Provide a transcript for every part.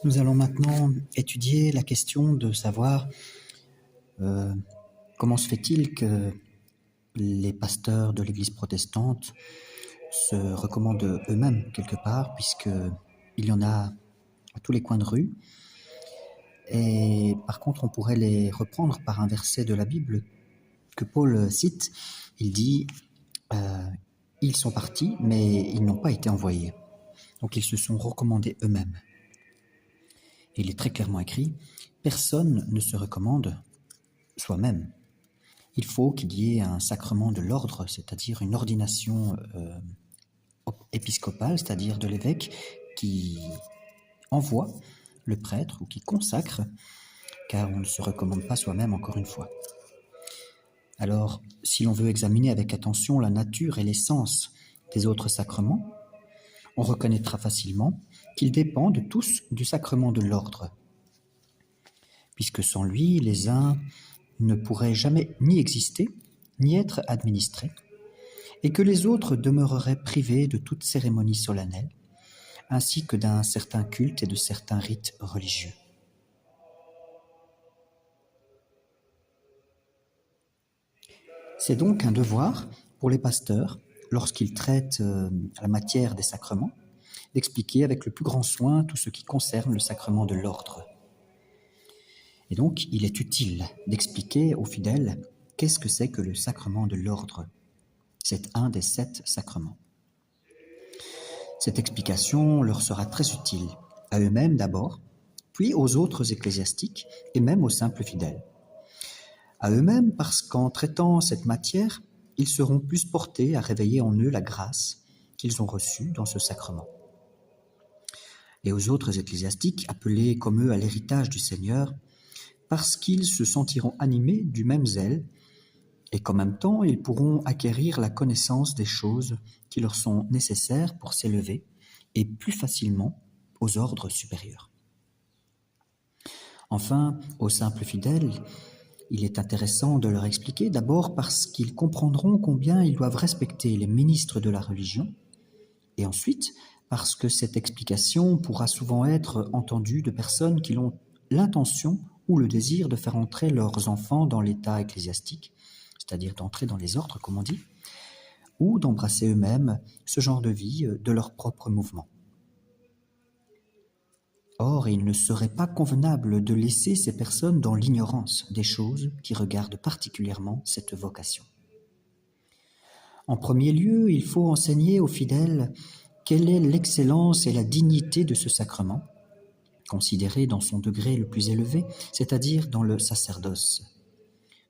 Nous allons maintenant étudier la question de savoir comment se fait-il que les pasteurs de l'Église protestante se recommandent eux-mêmes quelque part, puisqu'il y en a à tous les coins de rue. Et par contre, on pourrait les reprendre par un verset de la Bible que Paul cite. Il dit ils sont partis, mais ils n'ont pas été envoyés. Donc ils se sont recommandés eux-mêmes. Et il est très clairement écrit, personne ne se recommande soi-même. Il faut qu'il y ait un sacrement de l'ordre, c'est-à-dire une ordination épiscopale, c'est-à-dire de l'évêque qui envoie le prêtre ou qui consacre, car on ne se recommande pas soi-même encore une fois. Alors, si l'on veut examiner avec attention la nature et l'essence des autres sacrements, on reconnaîtra facilement qu'ils dépendent tous du sacrement de l'ordre, puisque sans lui, les uns ne pourraient jamais ni exister, ni être administrés, et que les autres demeureraient privés de toute cérémonie solennelle, ainsi que d'un certain culte et de certains rites religieux. C'est donc un devoir pour les pasteurs, lorsqu'ils traitent la matière des sacrements, d'expliquer avec le plus grand soin tout ce qui concerne le sacrement de l'ordre. Et donc, il est utile d'expliquer aux fidèles qu'est-ce que c'est que le sacrement de l'ordre. C'est un des 7 sacrements. Cette explication leur sera très utile, à eux-mêmes d'abord, puis aux autres ecclésiastiques et même aux simples fidèles. À eux-mêmes parce qu'en traitant cette matière, ils seront plus portés à réveiller en eux la grâce qu'ils ont reçue dans ce sacrement. Et aux autres ecclésiastiques, appelés comme eux à l'héritage du Seigneur, parce qu'ils se sentiront animés du même zèle et qu'en même temps, ils pourront acquérir la connaissance des choses qui leur sont nécessaires pour s'élever et plus facilement aux ordres supérieurs. Enfin, aux simples fidèles, il est intéressant de leur expliquer, d'abord parce qu'ils comprendront combien ils doivent respecter les ministres de la religion, et ensuite parce que cette explication pourra souvent être entendue de personnes qui ont l'intention ou le désir de faire entrer leurs enfants dans l'état ecclésiastique, c'est-à-dire d'entrer dans les ordres, comme on dit, ou d'embrasser eux-mêmes ce genre de vie de leur propre mouvement. Or, il ne serait pas convenable de laisser ces personnes dans l'ignorance des choses qui regardent particulièrement cette vocation. En premier lieu, il faut enseigner aux fidèles quelle est l'excellence et la dignité de ce sacrement, considéré dans son degré le plus élevé, c'est-à-dire dans le sacerdoce.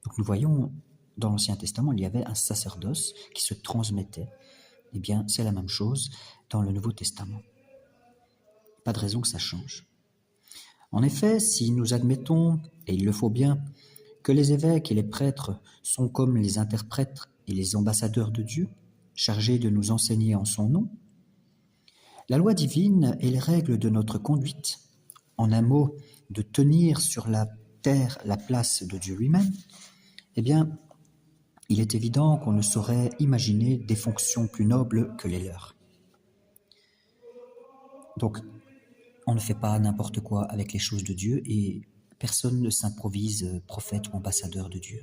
Donc nous voyons, dans l'Ancien Testament, il y avait un sacerdoce qui se transmettait. Eh bien, c'est la même chose dans le Nouveau Testament. Pas de raison que ça change. En effet, si nous admettons, et il le faut bien, que les évêques et les prêtres sont comme les interprètes et les ambassadeurs de Dieu, chargés de nous enseigner en son nom, la loi divine et les règles de notre conduite, en un mot, de tenir sur la terre la place de Dieu lui-même, eh bien, il est évident qu'on ne saurait imaginer des fonctions plus nobles que les leurs. Donc, on ne fait pas n'importe quoi avec les choses de Dieu et personne ne s'improvise prophète ou ambassadeur de Dieu.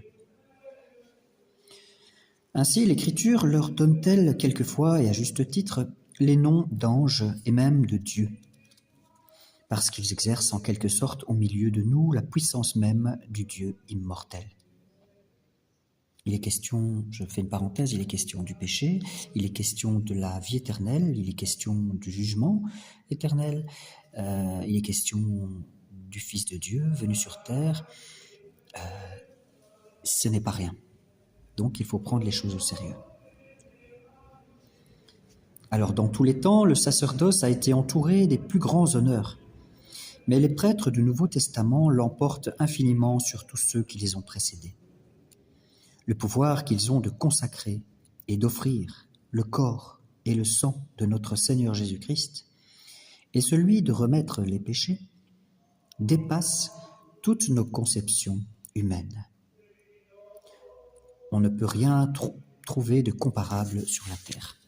Ainsi, l'Écriture leur donne-t-elle quelquefois, et à juste titre, les noms d'anges et même de Dieu, parce qu'ils exercent en quelque sorte au milieu de nous la puissance même du Dieu immortel. Il est question, je fais une parenthèse, il est question du péché, il est question de la vie éternelle, il est question du jugement éternel, il est question du Fils de Dieu venu sur terre. Ce n'est pas rien. Donc il faut prendre les choses au sérieux. Alors dans tous les temps, le sacerdoce a été entouré des plus grands honneurs, mais les prêtres du Nouveau Testament l'emportent infiniment sur tous ceux qui les ont précédés. Le pouvoir qu'ils ont de consacrer et d'offrir le corps et le sang de notre Seigneur Jésus-Christ et celui de remettre les péchés dépasse toutes nos conceptions humaines. On ne peut rien trouver de comparable sur la terre.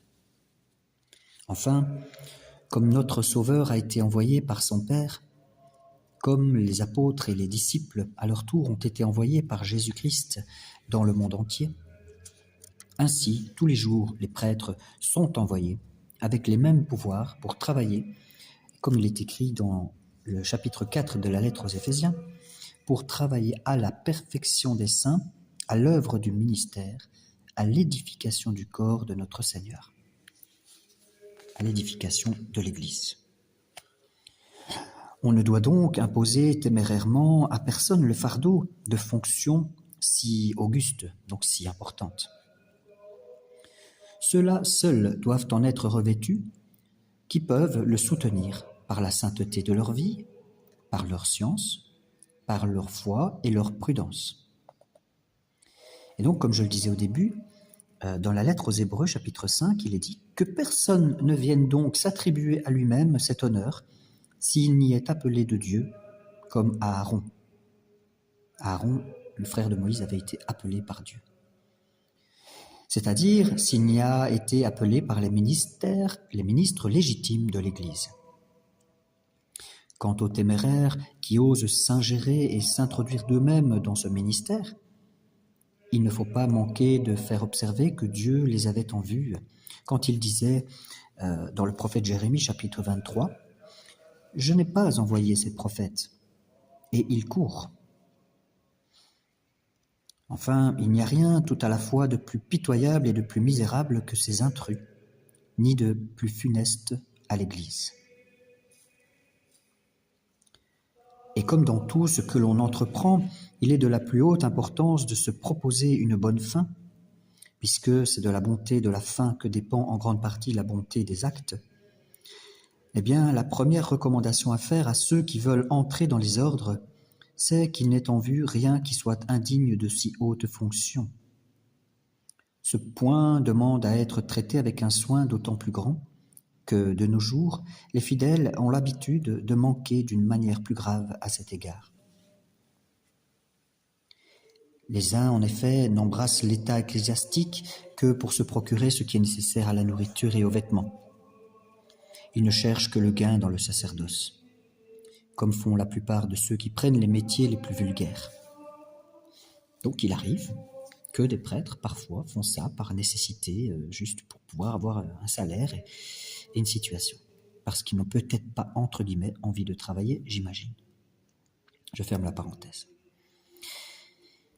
Enfin, comme notre Sauveur a été envoyé par son Père, comme les apôtres et les disciples, à leur tour, ont été envoyés par Jésus-Christ dans le monde entier, ainsi, tous les jours, les prêtres sont envoyés avec les mêmes pouvoirs pour travailler, comme il est écrit dans le chapitre 4 de la lettre aux Éphésiens, pour travailler à la perfection des saints, à l'œuvre du ministère, à l'édification du corps de notre Seigneur, à l'édification de l'Église. On ne doit donc imposer témérairement à personne le fardeau de fonctions si augustes, donc si importantes. Ceux-là seuls doivent en être revêtus, qui peuvent le soutenir par la sainteté de leur vie, par leur science, par leur foi et leur prudence. Et donc, comme je le disais au début, dans la lettre aux Hébreux, chapitre 5, il est dit « Que personne ne vienne donc s'attribuer à lui-même cet honneur, s'il n'y est appelé de Dieu, comme Aaron. » Aaron, le frère de Moïse, avait été appelé par Dieu. C'est-à-dire s'il n'y a été appelé par les ministres légitimes de l'Église. Quant aux téméraires qui osent s'ingérer et s'introduire d'eux-mêmes dans ce ministère, il ne faut pas manquer de faire observer que Dieu les avait en vue quand il disait dans le prophète Jérémie, chapitre 23, « Je n'ai pas envoyé ces prophètes, et ils courent. » Enfin, il n'y a rien tout à la fois de plus pitoyable et de plus misérable que ces intrus, ni de plus funeste à l'Église. Et comme dans tout ce que l'on entreprend, il est de la plus haute importance de se proposer une bonne fin, puisque c'est de la bonté de la fin que dépend en grande partie la bonté des actes. Eh bien, la première recommandation à faire à ceux qui veulent entrer dans les ordres, c'est qu'il n'ait en vue rien qui soit indigne de si haute fonction. Ce point demande à être traité avec un soin d'autant plus grand que, de nos jours, les fidèles ont l'habitude de manquer d'une manière plus grave à cet égard. Les uns, en effet, n'embrassent l'état ecclésiastique que pour se procurer ce qui est nécessaire à la nourriture et aux vêtements. Ils ne cherchent que le gain dans le sacerdoce, comme font la plupart de ceux qui prennent les métiers les plus vulgaires. Donc il arrive que des prêtres, parfois, font ça par nécessité, juste pour pouvoir avoir un salaire et une situation, parce qu'ils n'ont peut-être pas, entre guillemets, envie de travailler, j'imagine. Je ferme la parenthèse.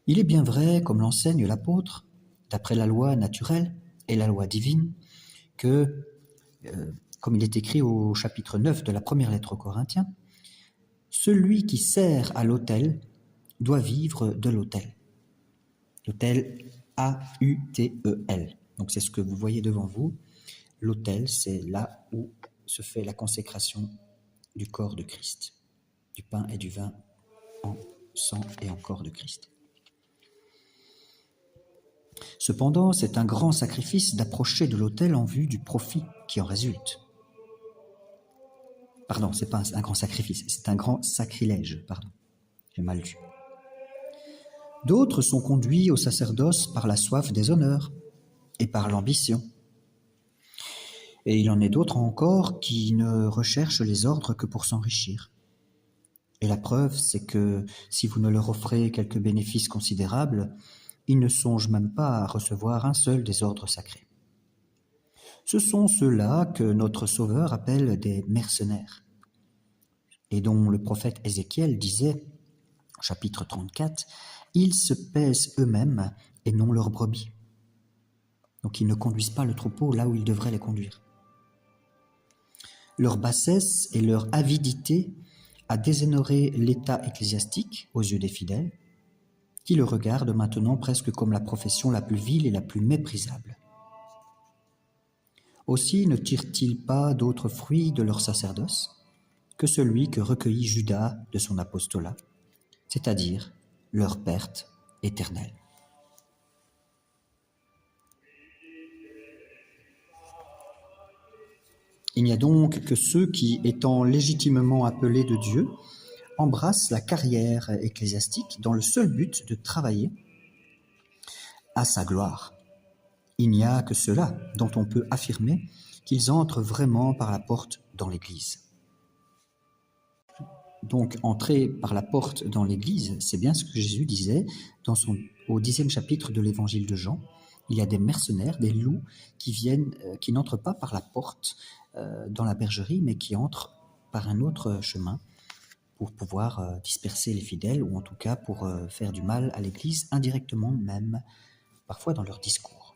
Il est bien vrai, comme l'enseigne l'apôtre, d'après la loi naturelle et la loi divine, que, comme il est écrit au chapitre 9 de la première lettre aux Corinthiens, celui qui sert à l'autel doit vivre de l'autel. L'autel A-U-T-E-L. Donc c'est ce que vous voyez devant vous. L'autel, c'est là où se fait la consécration du corps de Christ, du pain et du vin en sang et en corps de Christ. Cependant, c'est un grand sacrifice d'approcher de l'autel en vue du profit qui en résulte. Pardon, c'est pas un grand sacrifice, c'est un grand sacrilège, pardon. J'ai mal lu. D'autres sont conduits au sacerdoce par la soif des honneurs et par l'ambition. Et il en est d'autres encore qui ne recherchent les ordres que pour s'enrichir. Et la preuve, c'est que si vous ne leur offrez quelques bénéfices considérables, ils ne songent même pas à recevoir un seul des ordres sacrés. Ce sont ceux-là que notre Sauveur appelle des mercenaires, et dont le prophète Ézéchiel disait, au chapitre 34, « Ils se paissent eux-mêmes et non leurs brebis. » Donc ils ne conduisent pas le troupeau là où ils devraient les conduire. Leur bassesse et leur avidité a déshonoré l'état ecclésiastique aux yeux des fidèles, qui le regardent maintenant presque comme la profession la plus vile et la plus méprisable. Aussi ne tirent-ils pas d'autres fruits de leur sacerdoce que celui que recueillit Judas de son apostolat, c'est-à-dire leur perte éternelle. Il n'y a donc que ceux qui, étant légitimement appelés de Dieu, embrassent la carrière ecclésiastique dans le seul but de travailler à sa gloire. Il n'y a que ceux-là dont on peut affirmer qu'ils entrent vraiment par la porte dans l'Église. donc entrer par la porte dans l'Église, c'est bien ce que Jésus disait au 10e chapitre de l'Évangile de Jean. Il y a des mercenaires, des loups qui n'entrent pas par la porte dans la bergerie, mais qui entrent par un autre chemin pour pouvoir disperser les fidèles, ou en tout cas pour faire du mal à l'Église, indirectement même, parfois dans leur discours.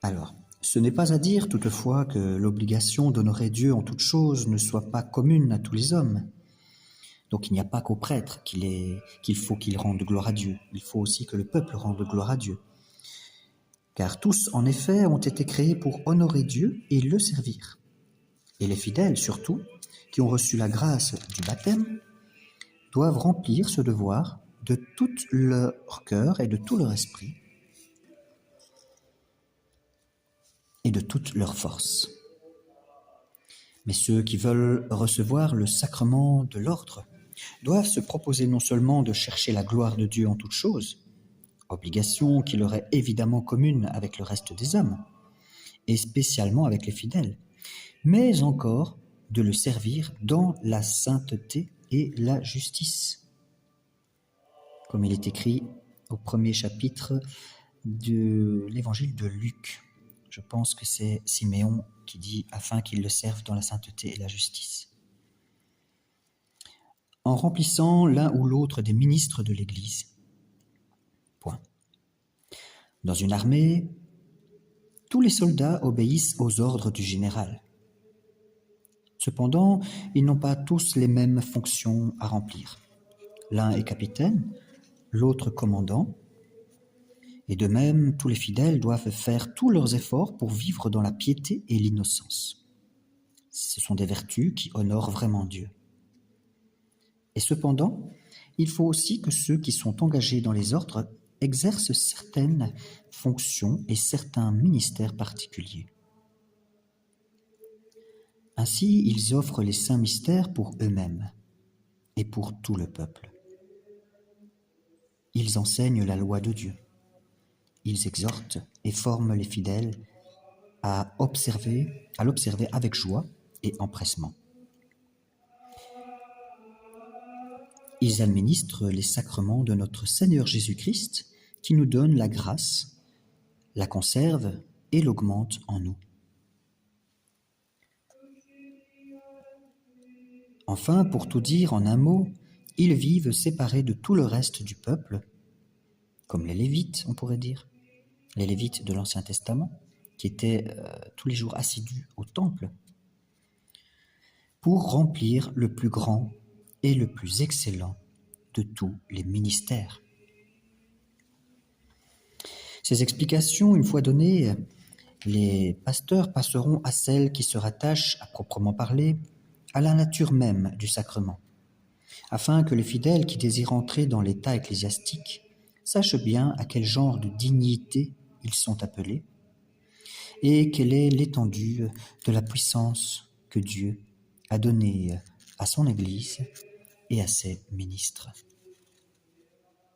Alors, ce n'est pas à dire toutefois que l'obligation d'honorer Dieu en toutes choses ne soit pas commune à tous les hommes. Donc il n'y a pas qu'aux prêtres qu'il faut qu'ils rendent gloire à Dieu, il faut aussi que le peuple rende gloire à Dieu. Car tous, en effet, ont été créés pour honorer Dieu et le servir. Et les fidèles, surtout, qui ont reçu la grâce du baptême, doivent remplir ce devoir de tout leur cœur et de tout leur esprit, et de toute leur force. Mais ceux qui veulent recevoir le sacrement de l'ordre doivent se proposer non seulement de chercher la gloire de Dieu en toutes choses, obligation qui leur est évidemment commune avec le reste des hommes, et spécialement avec les fidèles, mais encore de le servir dans la sainteté et la justice. Comme il est écrit au premier chapitre de l'évangile de Luc. Je pense que c'est Siméon qui dit « afin qu'ils le servent dans la sainteté et la justice ». En remplissant l'un ou l'autre des ministres de l'Église. Point. Dans une armée, tous les soldats obéissent aux ordres du général. Cependant, ils n'ont pas tous les mêmes fonctions à remplir. L'un est capitaine, l'autre commandant, et de même, tous les fidèles doivent faire tous leurs efforts pour vivre dans la piété et l'innocence. Ce sont des vertus qui honorent vraiment Dieu. Et cependant, il faut aussi que ceux qui sont engagés dans les ordres exercent certaines fonctions et certains ministères particuliers. Ainsi, ils offrent les saints mystères pour eux-mêmes et pour tout le peuple. Ils enseignent la loi de Dieu. Ils exhortent et forment les fidèles à l'observer avec joie et empressement. Ils administrent les sacrements de notre Seigneur Jésus-Christ qui nous donne la grâce, la conserve et l'augmente en nous. Enfin, pour tout dire en un mot, ils vivent séparés de tout le reste du peuple, comme les Lévites, on pourrait dire, les Lévites de l'Ancien Testament, qui étaient tous les jours assidus au temple, pour remplir le plus grand et le plus excellent de tous les ministères. Ces explications, une fois données, les pasteurs passeront à celles qui se rattachent, à proprement parler, à la nature même du sacrement, afin que les fidèles qui désirent entrer dans l'état ecclésiastique sachent bien à quel genre de dignité ils sont appelés et quelle est l'étendue de la puissance que Dieu a donnée à son Église et à ses ministres.